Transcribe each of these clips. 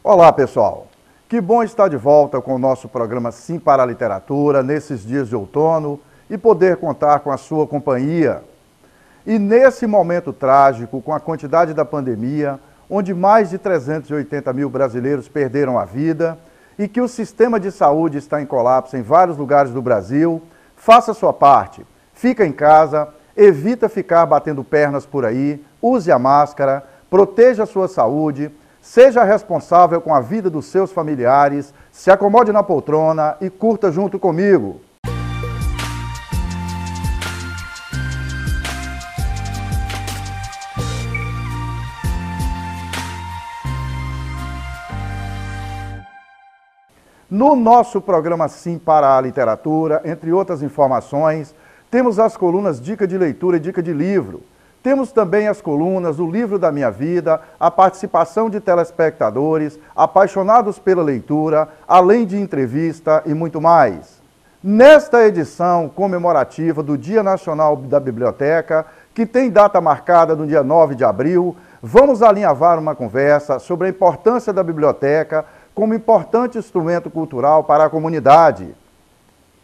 Olá, pessoal! Que bom estar de volta com o nosso programa Sim para a Literatura nesses dias de outono e poder contar com a sua companhia. E nesse momento trágico, com a quantidade da pandemia, onde mais de 380 mil brasileiros perderam a vida e que o sistema de saúde está em colapso em vários lugares do Brasil, faça a sua parte. Fica em casa, evita ficar batendo pernas por aí, use a máscara, proteja a sua saúde, seja responsável com a vida dos seus familiares, se acomode na poltrona e curta junto comigo. No nosso programa Sim para a Literatura, entre outras informações, temos as colunas Dica de Leitura e Dica de Livro. Temos também as colunas O Livro da Minha Vida, a participação de telespectadores, apaixonados pela leitura, além de entrevista e muito mais. Nesta edição comemorativa do Dia Nacional da Biblioteca, que tem data marcada no dia 9 de abril, vamos alinhavar uma conversa sobre a importância da biblioteca como importante instrumento cultural para a comunidade.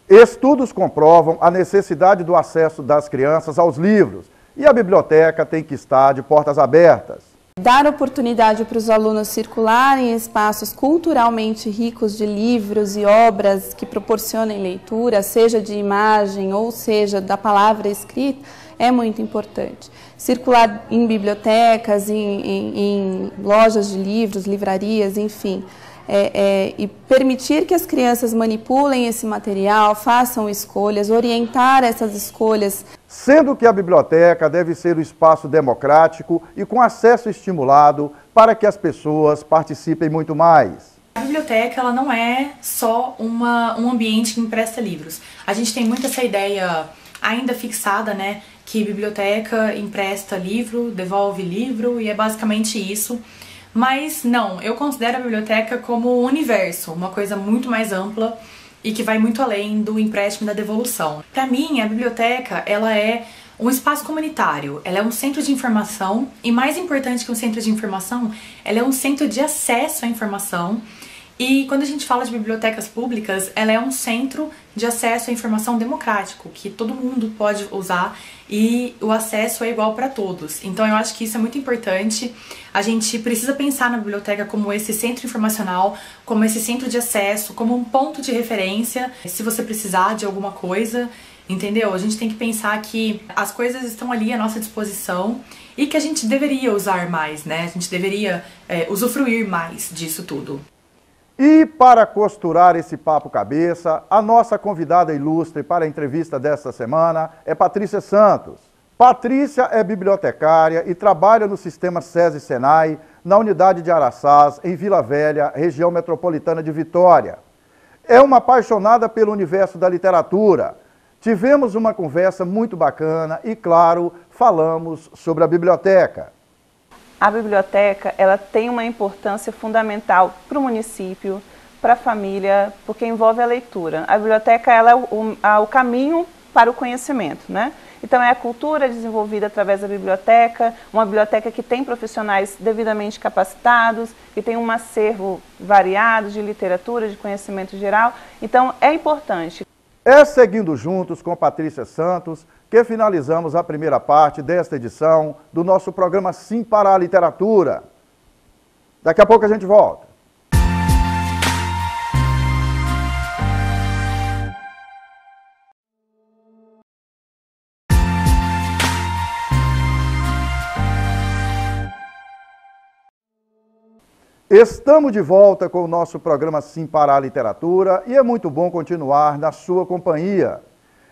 Estudos comprovam a necessidade do acesso das crianças aos livros, e a biblioteca tem que estar de portas abertas. Dar oportunidade para os alunos circularem em espaços culturalmente ricos de livros e obras que proporcionem leitura, seja de imagem ou seja da palavra escrita, é muito importante. Circular em bibliotecas, em lojas de livros, livrarias, enfim. E permitir que as crianças manipulem esse material, façam escolhas, orientar essas escolhas. Sendo que a biblioteca deve ser um espaço democrático e com acesso estimulado para que as pessoas participem muito mais. A biblioteca ela não é só um ambiente que empresta livros. A gente tem muito essa ideia ainda fixada, né, que biblioteca empresta livro, devolve livro e é basicamente isso. Mas não, eu considero a biblioteca como um universo, uma coisa muito mais ampla e que vai muito além do empréstimo e da devolução. Para mim, a biblioteca ela é um espaço comunitário, ela é um centro de informação e, mais importante que um centro de informação, ela é um centro de acesso à informação. E quando a gente fala de bibliotecas públicas, ela é um centro de acesso à informação democrático, que todo mundo pode usar e o acesso é igual para todos. Então eu acho que isso é muito importante. A gente precisa pensar na biblioteca como esse centro informacional, como esse centro de acesso, como um ponto de referência, se você precisar de alguma coisa, entendeu? A gente tem que pensar que as coisas estão ali à nossa disposição e que a gente deveria usar mais, né? A gente deveria usufruir mais disso tudo. E para costurar esse papo cabeça, a nossa convidada ilustre para a entrevista desta semana é Patrícia Santos. Patrícia é bibliotecária e trabalha no sistema SESI-Senai, na unidade de Araçás, em Vila Velha, região metropolitana de Vitória. É uma apaixonada pelo universo da literatura. Tivemos uma conversa muito bacana e, claro, falamos sobre a biblioteca. A biblioteca ela tem uma importância fundamental para o município, para a família, porque envolve a leitura. A biblioteca ela é o caminho para o conhecimento, né? Então é a cultura desenvolvida através da biblioteca, uma biblioteca que tem profissionais devidamente capacitados, que tem um acervo variado de literatura, de conhecimento geral. Então é importante. É seguindo juntos com Patrícia Santos que finalizamos a primeira parte desta edição do nosso programa Sim para a Literatura. Daqui a pouco a gente volta. Estamos de volta com o nosso programa Sim para a Literatura e é muito bom continuar na sua companhia.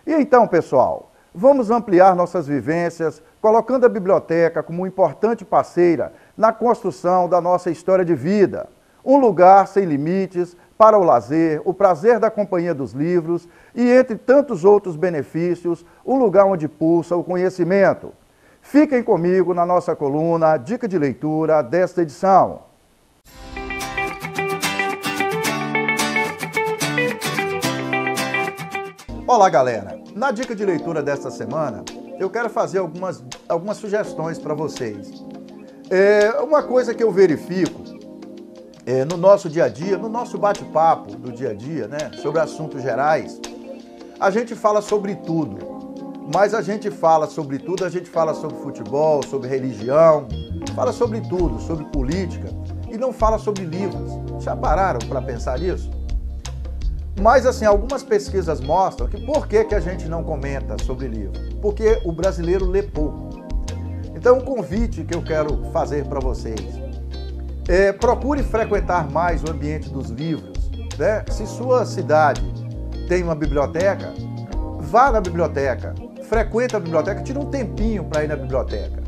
E então, pessoal, vamos ampliar nossas vivências, colocando a biblioteca como uma importante parceira na construção da nossa história de vida. Um lugar sem limites para o lazer, o prazer da companhia dos livros e, entre tantos outros benefícios, um lugar onde pulsa o conhecimento. Fiquem comigo na nossa coluna Dica de Leitura desta edição. Olá, galera! Na dica de leitura desta semana, eu quero fazer algumas sugestões para vocês. Uma coisa que eu verifico no nosso dia a dia, no nosso bate-papo do dia a dia, né, sobre assuntos gerais, a gente fala sobre tudo. Mas a gente fala sobre tudo, a gente fala sobre futebol, sobre religião, fala sobre tudo, sobre política e não fala sobre livros. Já pararam para pensar nisso? Mas assim, algumas pesquisas mostram que por que a gente não comenta sobre livro? Porque o brasileiro lê pouco. Então, um convite que eu quero fazer para vocês procure frequentar mais o ambiente dos livros, né? Se sua cidade tem uma biblioteca, vá na biblioteca, frequente a biblioteca, tira um tempinho para ir na biblioteca.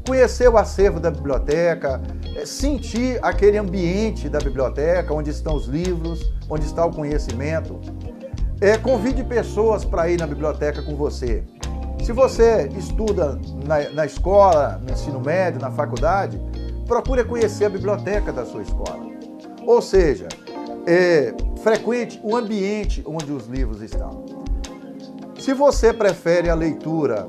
Conhecer o acervo da biblioteca, sentir aquele ambiente da biblioteca, onde estão os livros, onde está o conhecimento. Convide pessoas para ir na biblioteca com você. Se você estuda na escola, no ensino médio, na faculdade, procure conhecer a biblioteca da sua escola. Ou seja, frequente o ambiente onde os livros estão. Se você prefere a leitura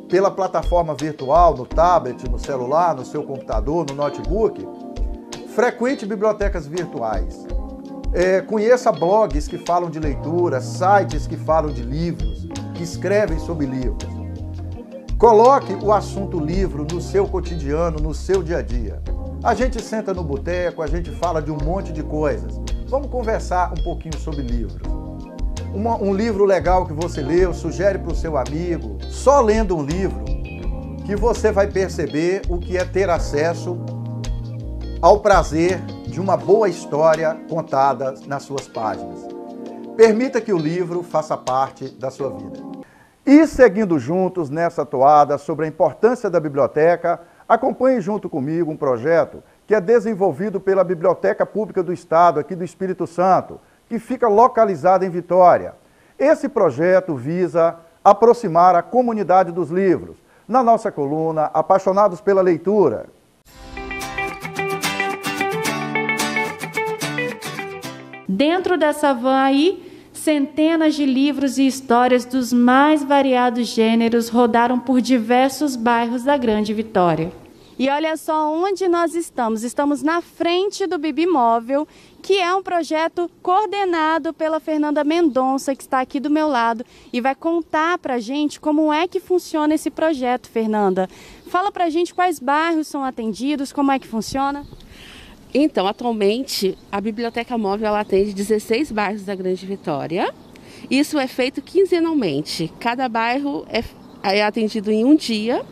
pela plataforma virtual, no tablet, no celular, no seu computador, no notebook, frequente bibliotecas virtuais. Conheça blogs que falam de leitura, sites que falam de livros, que escrevem sobre livros. Coloque o assunto livro no seu cotidiano, no seu dia a dia. A gente senta no boteco, a gente fala de um monte de coisas. Vamos conversar um pouquinho sobre livros. Um livro legal que você leu, sugere para o seu amigo. Só lendo um livro que você vai perceber o que é ter acesso ao prazer de uma boa história contada nas suas páginas. Permita que o livro faça parte da sua vida. E seguindo juntos nessa toada sobre a importância da biblioteca, acompanhe junto comigo um projeto que é desenvolvido pela Biblioteca Pública do Estado, aqui do Espírito Santo, que fica localizada em Vitória. Esse projeto visa aproximar a comunidade dos livros, na nossa coluna Apaixonados pela Leitura. Dentro dessa van aí, centenas de livros e histórias dos mais variados gêneros rodaram por diversos bairros da Grande Vitória. E olha só onde nós estamos. Estamos na frente do Bibimóvel, que é um projeto coordenado pela Fernanda Mendonça, que está aqui do meu lado, e vai contar para a gente como é que funciona esse projeto, Fernanda. Fala para a gente quais bairros são atendidos, como é que funciona. Então, atualmente, a Biblioteca Móvel ela atende 16 bairros da Grande Vitória. Isso é feito quinzenalmente. Cada bairro é atendido em um dia.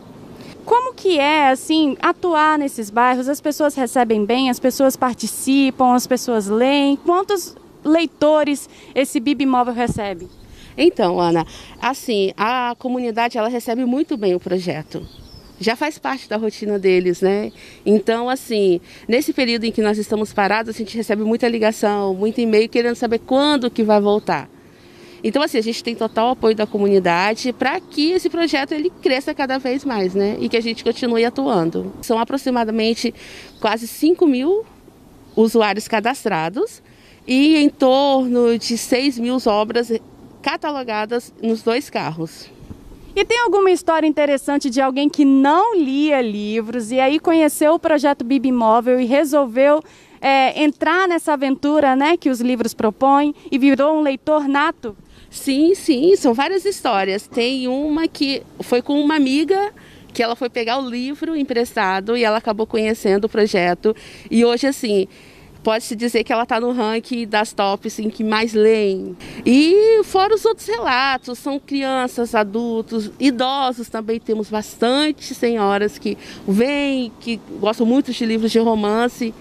Como que é, assim, atuar nesses bairros? As pessoas recebem bem, as pessoas participam, as pessoas leem. Quantos leitores esse Bibimóvel recebe? Então, Ana, assim, a comunidade ela recebe muito bem o projeto. Já faz parte da rotina deles, né? Então, assim, nesse período em que nós estamos parados, a gente recebe muita ligação, muito e-mail querendo saber quando que vai voltar. Então, assim, a gente tem total apoio da comunidade para que esse projeto ele cresça cada vez mais, né? E que a gente continue atuando. São aproximadamente quase 5.000 usuários cadastrados e em torno de 6.000 obras catalogadas nos 2 carros. E tem alguma história interessante de alguém que não lia livros e aí conheceu o projeto Bibimóvel e resolveu entrar nessa aventura, né, que os livros propõem e virou um leitor nato? Sim, são várias histórias. Tem uma que foi com uma amiga que ela foi pegar o livro emprestado e ela acabou conhecendo o projeto. E hoje, assim, pode-se dizer que ela está no ranking das tops assim, que mais leem. E fora os outros relatos, são crianças, adultos, idosos também. Temos bastante senhoras que vêm, que gostam muito de livros de romance.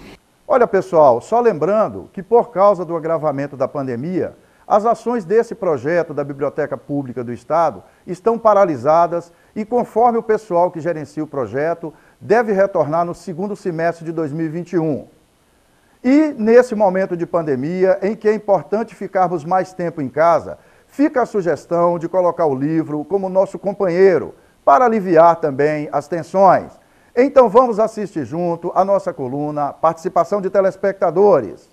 Olha, pessoal, só lembrando que por causa do agravamento da pandemia, as ações desse projeto da Biblioteca Pública do Estado estão paralisadas e, conforme o pessoal que gerencia o projeto, deve retornar no segundo semestre de 2021. E, nesse momento de pandemia, em que é importante ficarmos mais tempo em casa, fica a sugestão de colocar o livro como nosso companheiro, para aliviar também as tensões. Então vamos assistir junto a nossa coluna Participação de Telespectadores.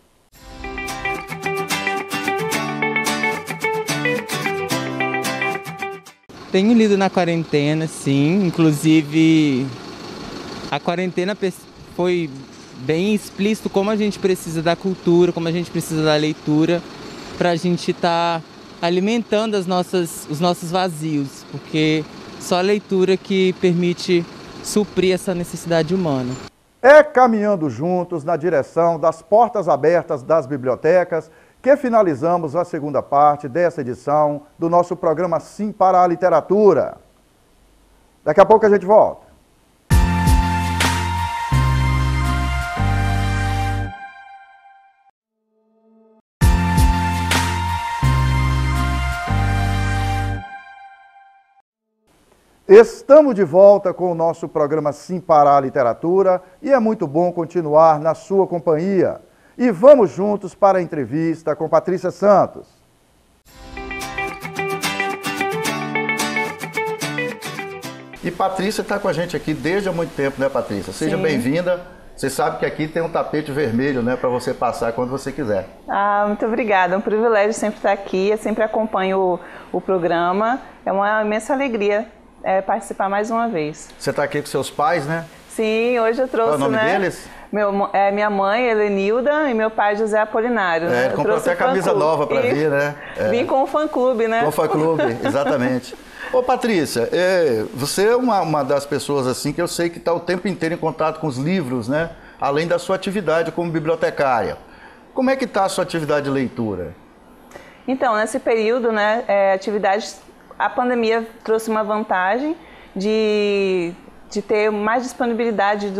Tenho lido na quarentena, sim. Inclusive, a quarentena foi bem explícito como a gente precisa da cultura, como a gente precisa da leitura para a gente estar alimentando os nossos vazios, porque só a leitura que permite suprir essa necessidade humana. É caminhando juntos na direção das portas abertas das bibliotecas que finalizamos a segunda parte dessa edição do nosso programa Sim para a Literatura. Daqui a pouco a gente volta. Estamos de volta com o nosso programa Sim para a Literatura e é muito bom continuar na sua companhia. E vamos juntos para a entrevista com Patrícia Santos. E Patrícia está com a gente aqui desde há muito tempo, né, Patrícia? Seja bem-vinda. Você sabe que aqui tem um tapete vermelho, né, para você passar quando você quiser. Ah, muito obrigada. É um privilégio sempre estar aqui. Eu sempre acompanho o programa. É uma imensa alegria participar mais uma vez. Você está aqui com seus pais, né? Sim, hoje eu trouxe, Qual é o nome deles? Minha mãe, Helenilda, e meu pai, José Apolinário. Ele comprou até camisa nova para vir, né? Vim com o fã-clube, né? Com o fã-clube, exatamente. Ô Patrícia, você é uma das pessoas assim que eu sei que está o tempo inteiro em contato com os livros, né? Além da sua atividade como bibliotecária. Como é que está a sua atividade de leitura? Então, nesse período, né, a pandemia trouxe uma vantagem de ter mais disponibilidade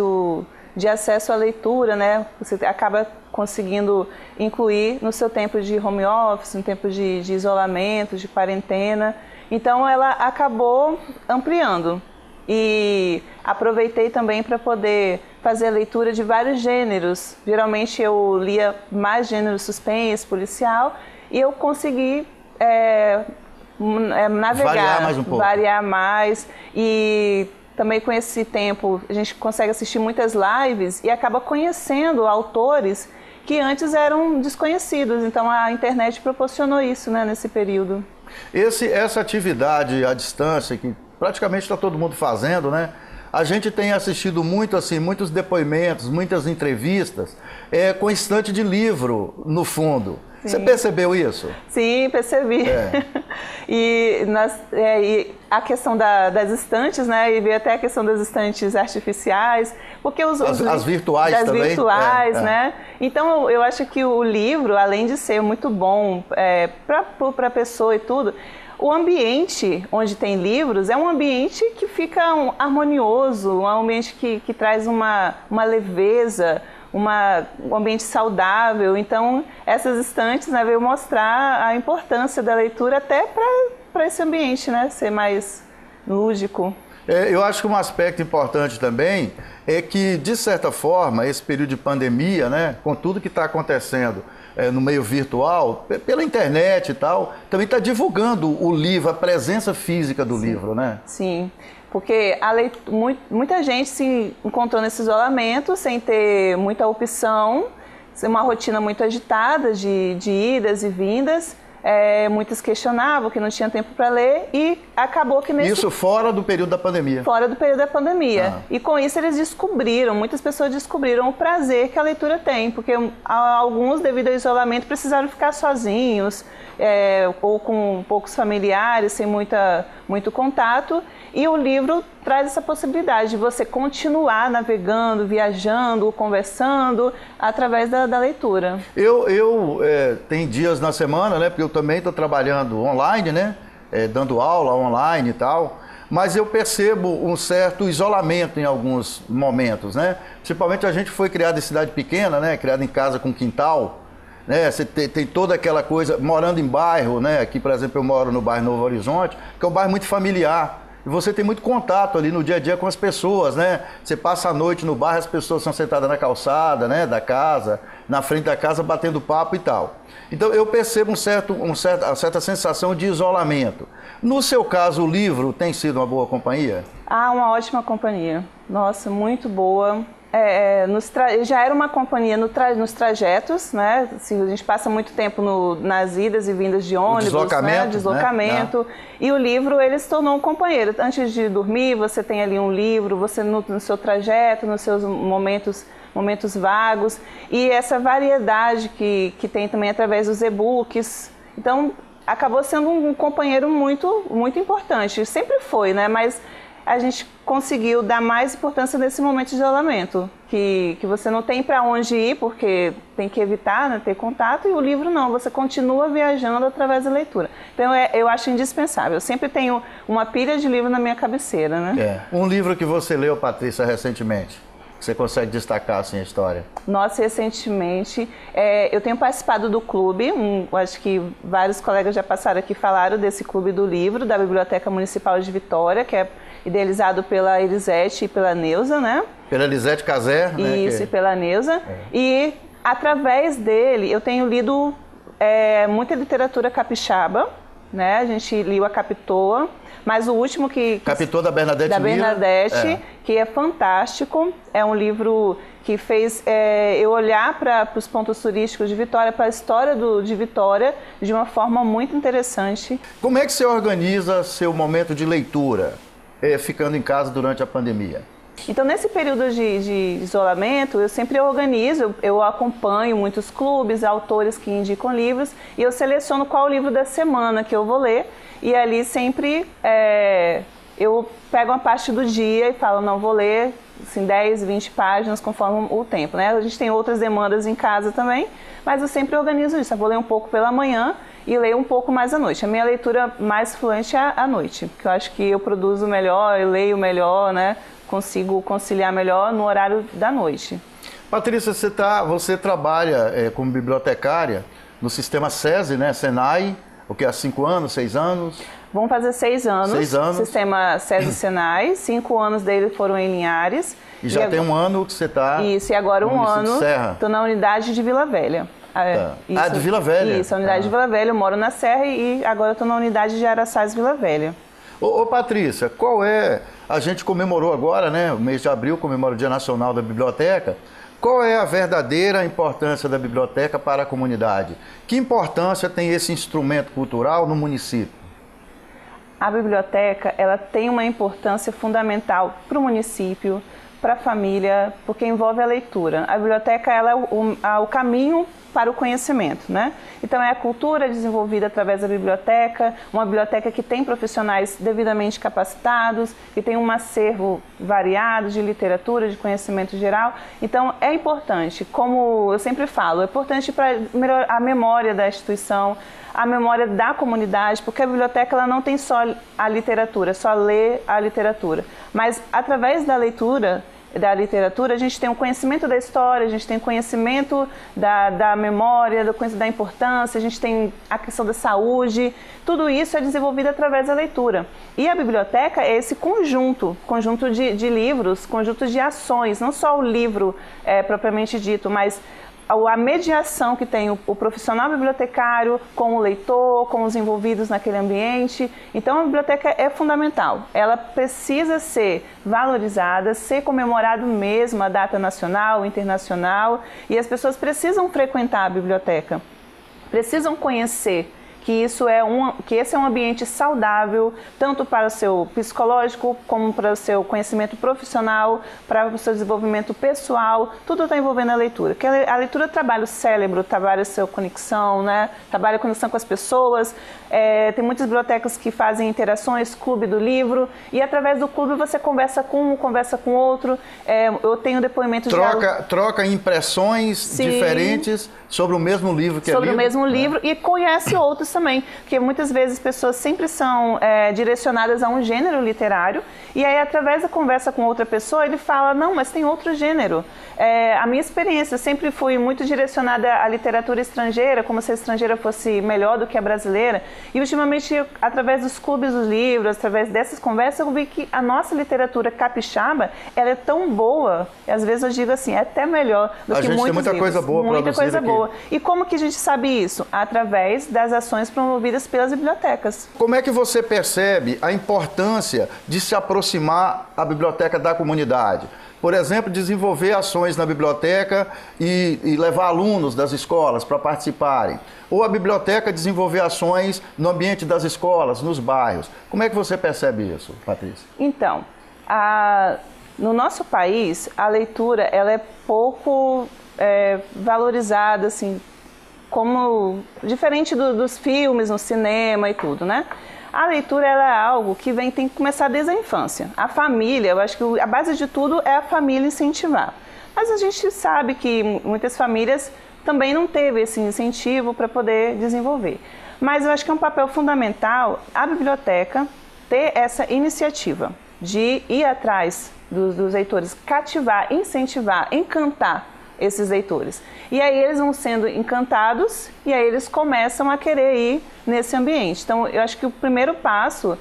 de acesso à leitura, né? Você acaba conseguindo incluir no seu tempo de home office, no tempo de isolamento, de quarentena. Então, ela acabou ampliando. E aproveitei também para poder fazer a leitura de vários gêneros. Geralmente eu lia mais gênero suspense, policial, e eu consegui navegar, variar mais um pouco. Variar mais. E também com esse tempo a gente consegue assistir muitas lives e acaba conhecendo autores que antes eram desconhecidos. Então a internet proporcionou isso, né, nesse período. Essa atividade à distância, que praticamente está todo mundo fazendo, né? A gente tem assistido muito, assim, muitos depoimentos, muitas entrevistas, com estante de livro no fundo. Sim. Você percebeu isso? Sim, percebi. E a questão das estantes, né? E veio até a questão das estantes artificiais, porque as virtuais das também. Virtuais, né? Então eu acho que o livro, além de ser muito bom para a pessoa e tudo, o ambiente onde tem livros é um ambiente que fica harmonioso, um ambiente que traz uma leveza, um ambiente saudável. Então, essas estantes, né, veio mostrar a importância da leitura até para esse ambiente, né, ser mais lúdico. Eu acho que um aspecto importante também é que, de certa forma, esse período de pandemia, né, com tudo que está acontecendo no meio virtual, pela internet e tal, também está divulgando o livro, a presença física do livro, né? Sim, porque muita gente se encontrou nesse isolamento sem ter muita opção, uma rotina muito agitada de idas e vindas. Muitos questionavam que não tinha tempo para ler e acabou que Isso fora do período da pandemia. Fora do período da pandemia. E com isso eles muitas pessoas descobriram o prazer que a leitura tem, porque alguns, devido ao isolamento, precisaram ficar sozinhos, ou com poucos familiares, sem muito contato, e o livro traz essa possibilidade de você continuar navegando, viajando, conversando, através da leitura. Tem dias na semana, né, porque eu também estou trabalhando online, né, dando aula online e tal, mas eu percebo um certo isolamento em alguns momentos, né, principalmente a gente foi criado em cidade pequena, né, criado em casa com quintal, né, você tem toda aquela coisa, morando em bairro, né, aqui, por exemplo, eu moro no bairro Novo Horizonte, que é um bairro muito familiar. E você tem muito contato ali no dia a dia com as pessoas, né? Você passa a noite no bairro, as pessoas são sentadas na calçada, né, da casa, na frente da casa, batendo papo e tal. Então eu percebo uma certa sensação de isolamento. No seu caso, o livro tem sido uma boa companhia? Uma ótima companhia. Nossa, muito boa. Já era uma companhia nos trajetos, né? Assim, a gente passa muito tempo nas idas e vindas de ônibus, deslocamento. Né? E o livro, ele se tornou um companheiro. Antes de dormir, você tem ali um livro, você no seu trajeto, nos seus momentos momentos vagos, e essa variedade que tem também através dos e-books. Então, acabou sendo um companheiro muito, muito importante. Sempre foi, né? Mas a gente conseguiu dar mais importância nesse momento de isolamento, que você não tem para onde ir, porque tem que evitar, né, ter contato, e o livro não, você continua viajando através da leitura. Então eu acho indispensável. Eu sempre tenho uma pilha de livro na minha cabeceira, né? Um livro que você leu, Patrícia, recentemente, que você consegue destacar assim a história? Nossa, recentemente eu tenho participado do clube, acho que vários colegas já passaram aqui, falaram desse clube do livro, da Biblioteca Municipal de Vitória, que é idealizado pela Elisete e pela Neuza, né? Pela Elisete Caser, né? Isso, e pela Neuza. E através dele eu tenho lido muita literatura capixaba, né? A gente liu a Capitoa, mas o último Capitoa da Bernadette da Mira. Bernadette, que é fantástico. É um livro que fez eu olhar para os pontos turísticos de Vitória, para a história de Vitória, de uma forma muito interessante. Como é que você organiza seu momento de leitura, ficando em casa durante a pandemia? Então, nesse período de isolamento, eu sempre organizo, eu acompanho muitos clubes, autores que indicam livros, e eu seleciono qual o livro da semana que eu vou ler, e ali sempre eu pego uma parte do dia e falo, não, vou ler assim, 10, 20 páginas conforme o tempo, né? A gente tem outras demandas em casa também, mas eu sempre organizo isso, eu vou ler um pouco pela manhã e leio um pouco mais à noite. A minha leitura mais fluente é à noite, porque eu acho que eu produzo melhor, eu leio melhor, né? Consigo conciliar melhor no horário da noite. Patrícia, você trabalha como bibliotecária no sistema SESI, né? Senai, o que há 5 anos, 6 anos? Vão fazer 6 anos. 6 anos. Sistema SESI Senai, 5 anos dele foram em Linhares. E já tem um ano que você está... Isso, e agora um ano estou na unidade de Vila Velha. Isso, de Vila Velha? Isso, a unidade de Vila Velha, eu moro na Serra e agora estou na unidade de Araçás, Vila Velha. Ô Patrícia, a gente comemorou agora, né, o mês de abril, comemora o Dia Nacional da Biblioteca. Qual é a verdadeira importância da biblioteca para a comunidade? Que importância tem esse instrumento cultural no município? A biblioteca, ela tem uma importância fundamental para o município, para a família, porque envolve a leitura. A biblioteca, ela é o caminho para o conhecimento, né? Então é a cultura desenvolvida através da biblioteca, uma biblioteca que tem profissionais devidamente capacitados, que tem um acervo variado de literatura, de conhecimento geral. Então é importante, como eu sempre falo, é importante para a memória da instituição, a memória da comunidade, porque a biblioteca ela não tem só a literatura, só ler a literatura, mas através da leitura da literatura, a gente tem um conhecimento da história, a gente tem conhecimento da memória, do conhecimento da importância, a gente tem a questão da saúde, tudo isso é desenvolvido através da leitura. E a biblioteca é esse conjunto de livros, conjunto de ações, não só o livro propriamente dito, mas a mediação que tem o profissional bibliotecário com o leitor, com os envolvidos naquele ambiente. Então a biblioteca é fundamental, ela precisa ser valorizada, ser comemorado mesmo a data nacional, internacional, e as pessoas precisam frequentar a biblioteca, precisam conhecer que esse é um ambiente saudável, tanto para o seu psicológico, como para o seu conhecimento profissional, para o seu desenvolvimento pessoal, tudo está envolvendo a leitura. Porque a leitura trabalha o cérebro, trabalha a sua conexão, né? Trabalha a conexão com as pessoas. Tem muitas bibliotecas que fazem interações, clube do livro, e através do clube você conversa com um, conversa com outro. Eu tenho depoimentos troca impressões diferentes sobre o mesmo livro que sobre o mesmo livro, e conhece outros também, porque muitas vezes pessoas sempre são direcionadas a um gênero literário, e aí através da conversa com outra pessoa ele fala, não, mas tem outro gênero. A minha experiência, eu sempre fui muito direcionada à literatura estrangeira, como se a estrangeira fosse melhor do que a brasileira, e ultimamente através dos clubes dos livros, através dessas conversas, eu vi que a nossa literatura capixaba, ela é tão boa, e às vezes eu digo assim, é até melhor do que muitos livros. A gente tem muita coisa boa produzida aqui. Muita coisa boa. E como que a gente sabe isso? Através das ações promovidas pelas bibliotecas. Como é que você percebe a importância de se aproximar a biblioteca da comunidade? Por exemplo, desenvolver ações na biblioteca e levar alunos das escolas para participarem. Ou a biblioteca desenvolver ações no ambiente das escolas, nos bairros. Como é que você percebe isso, Patrícia? Então, no nosso país, a leitura ela é pouco valorizada, assim, como diferente dos filmes, no cinema e tudo, né? A leitura ela é algo que tem que começar desde a infância. A família, eu acho que a base de tudo é a família incentivar. Mas a gente sabe que muitas famílias também não teve esse incentivo para poder desenvolver. Mas eu acho que é um papel fundamental a biblioteca ter essa iniciativa de ir atrás dos leitores, cativar, incentivar, encantar esses leitores. E aí eles vão sendo encantados e aí eles começam a querer ir nesse ambiente. Então, eu acho que o primeiro passo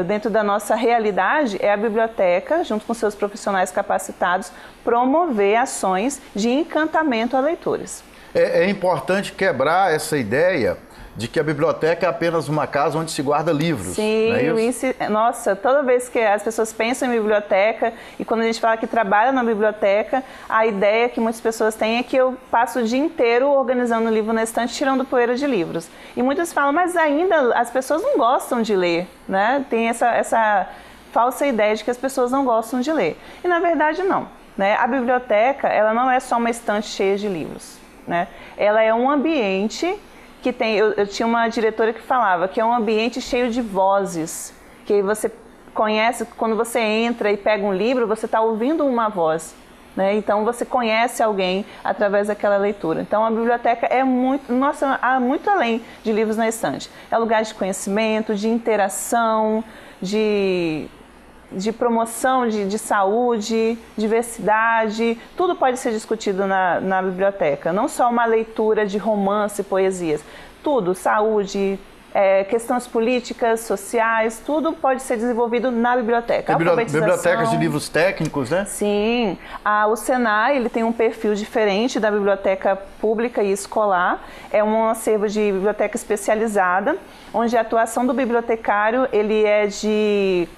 dentro da nossa realidade é a biblioteca, junto com seus profissionais capacitados, promover ações de encantamento a leitores. É importante quebrar essa ideia de que a biblioteca é apenas uma casa onde se guarda livros. Sim, não é isso? Nossa, toda vez que as pessoas pensam em biblioteca e quando a gente fala que trabalha na biblioteca, a ideia que muitas pessoas têm é que eu passo o dia inteiro organizando o livro na estante, tirando poeira de livros. E muitos falam, mas ainda as pessoas não gostam de ler, né? Tem essa falsa ideia de que as pessoas não gostam de ler. E na verdade não, né? A biblioteca, ela não é só uma estante cheia de livros, né? Ela é um ambiente que tem, eu tinha uma diretora que falava que é um ambiente cheio de vozes, que você conhece, quando você entra e pega um livro, você está ouvindo uma voz, né? Então você conhece alguém através daquela leitura. Então a biblioteca é muito, nossa, há muito além de livros na estante. É lugar de conhecimento, de interação, de promoção de saúde, diversidade, tudo pode ser discutido na biblioteca. Não só uma leitura de romance, poesias, tudo, saúde, questões políticas, sociais, tudo pode ser desenvolvido na biblioteca. Bibliotecas de livros técnicos, né? Sim, o Senai ele tem um perfil diferente da biblioteca pública e escolar, é um acervo de biblioteca especializada, onde a atuação do bibliotecário ele é de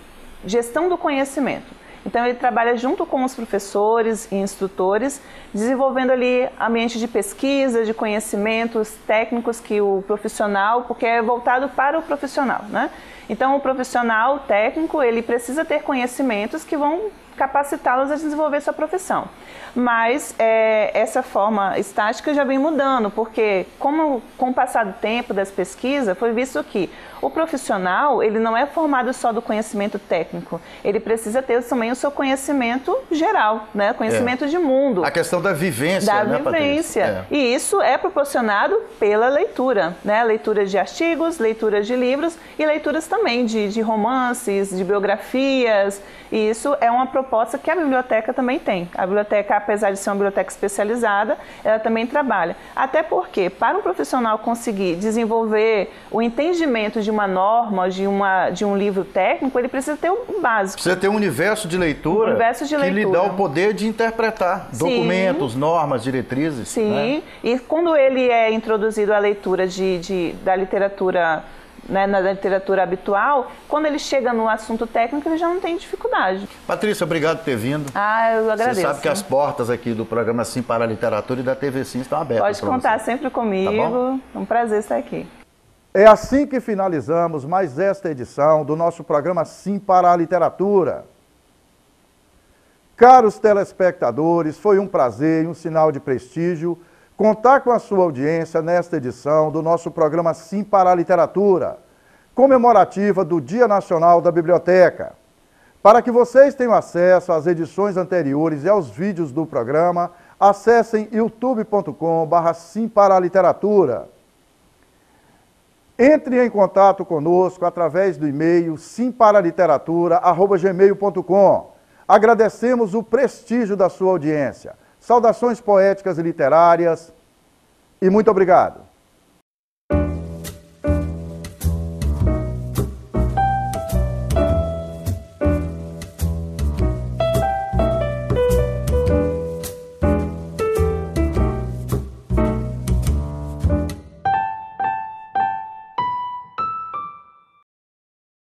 gestão do conhecimento. Então ele trabalha junto com os professores e instrutores, desenvolvendo ali ambiente de pesquisa, de conhecimentos técnicos que o profissional, porque é voltado para o profissional, né? Então o profissional técnico, ele precisa ter conhecimentos que vão capacitá-los a desenvolver sua profissão. Mas essa forma estática já vem mudando, porque com o passar do tempo das pesquisas, foi visto que o profissional, ele não é formado só do conhecimento técnico, ele precisa ter também o seu conhecimento geral, né? Conhecimento de mundo. A questão da vivência, né, vivência. E isso é proporcionado pela leitura, né? Leitura de artigos, leitura de livros e leituras também de romances, de biografias. E isso é uma proposta que a biblioteca também tem. A biblioteca, apesar de ser uma biblioteca especializada, ela também trabalha. Até porque, para um profissional conseguir desenvolver o entendimento de uma norma, de um livro técnico, ele precisa ter o básico. Precisa ter um universo de leitura, que lhe dá o poder de interpretar documentos, normas, diretrizes. Sim, né? E quando ele é introduzido à leitura da literatura, né, na literatura habitual, quando ele chega no assunto técnico, ele já não tem dificuldade. Patrícia, obrigado por ter vindo. Eu agradeço. Você sabe que as portas aqui do programa Sim para a Literatura e da TV Sim estão abertas. Pode contar sempre comigo, é um prazer estar aqui. É assim que finalizamos mais esta edição do nosso programa Sim para a Literatura. Caros telespectadores, foi um prazer e um sinal de prestígio contar com a sua audiência nesta edição do nosso programa Sim para a Literatura, comemorativa do Dia Nacional da Biblioteca. Para que vocês tenham acesso às edições anteriores e aos vídeos do programa, acessem youtube.com/Sim para a Literatura. Entre em contato conosco através do e-mail simparaliteratura@gmail.com. Agradecemos o prestígio da sua audiência. Saudações poéticas e literárias e muito obrigado.